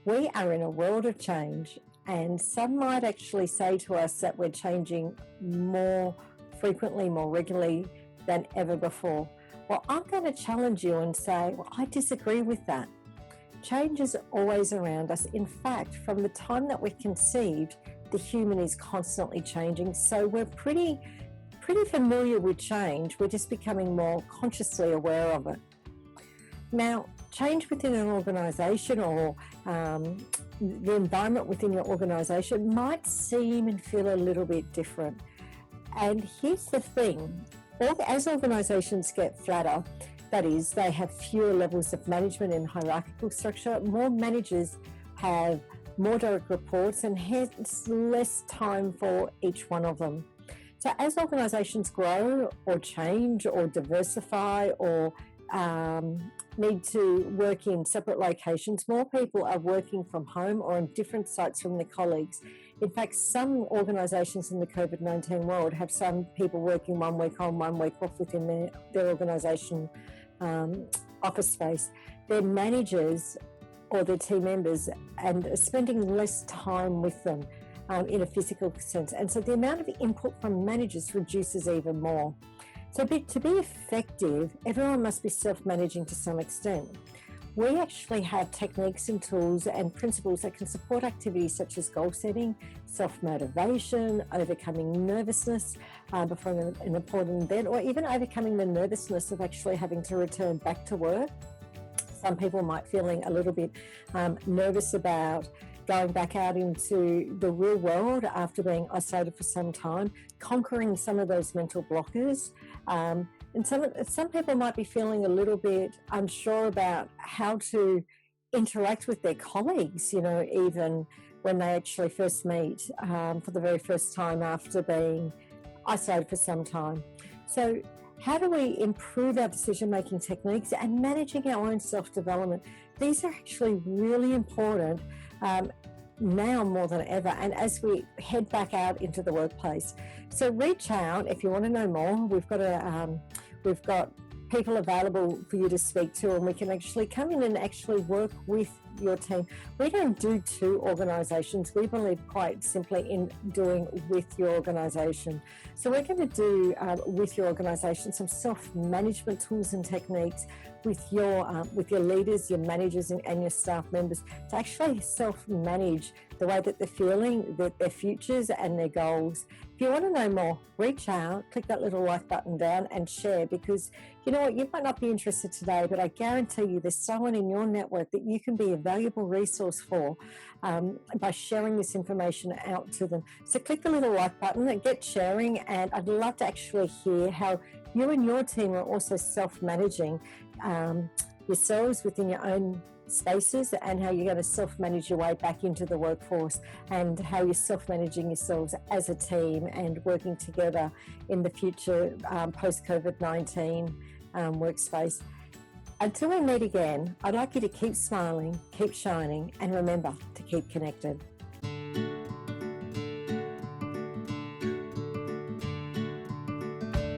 We are in a world of change, and some might actually say to us that we're changing more frequently, more regularly than ever before. Well, I'm going to challenge you and say, well, I disagree with that. Change is always around us. In fact, from the time that we're conceived, the human is constantly changing. So we're pretty familiar with change. We're just becoming more consciously aware of it. Now, change within an organisation or the environment within your organisation might seem and feel a little bit different. And here's the thing, as organisations get flatter, that is, they have fewer levels of management and hierarchical structure, more managers have more direct reports and hence less time for each one of them. So as organisations grow or change or diversify or need to work in separate locations, more people are working from home or on different sites from their colleagues. In fact, some organisations in the COVID-19 world have some people working 1 week on, 1 week off within their organisation office space. Their managers or their team members and spending less time with them in a physical sense. And so the amount of input from managers reduces even more. So to be effective, everyone must be self-managing to some extent. We actually have techniques and tools and principles that can support activities such as goal setting, self-motivation, overcoming nervousness before an important event, or even overcoming the nervousness of actually having to return back to work. Some people might feeling a little bit nervous about going back out into the real world after being isolated for some time, conquering some of those mental blockers. And some people might be feeling a little bit unsure about how to interact with their colleagues, even when they actually first meet for the very first time after being isolated for some time. So how do we improve our decision-making techniques and managing our own self-development? These are actually really important now more than ever, and as we head back out into the workplace. So reach out if you want to know more. We've got people available for you to speak to, and we can actually come in and actually work with your team. We don't do to organisations. We believe quite simply in doing with your organisation. So we're going to do with your organisation some self-management tools and techniques with your leaders, your managers, and your staff members to actually self-manage the way that they're feeling, their futures and their goals. If you want to know more, reach out, click that little like button down and share, because you know what, you might not be interested today, but I guarantee you there's someone in your network that you can be a valuable resource for by sharing this information out to them. So click the little like button and get sharing, and I'd love to actually hear how you and your team are also self-managing yourselves within your own spaces, and how you're going to self-manage your way back into the workforce, and how you're self-managing yourselves as a team and working together in the future post-COVID-19 workspace. Until we meet again, I'd like you to keep smiling, keep shining, and remember to keep connected.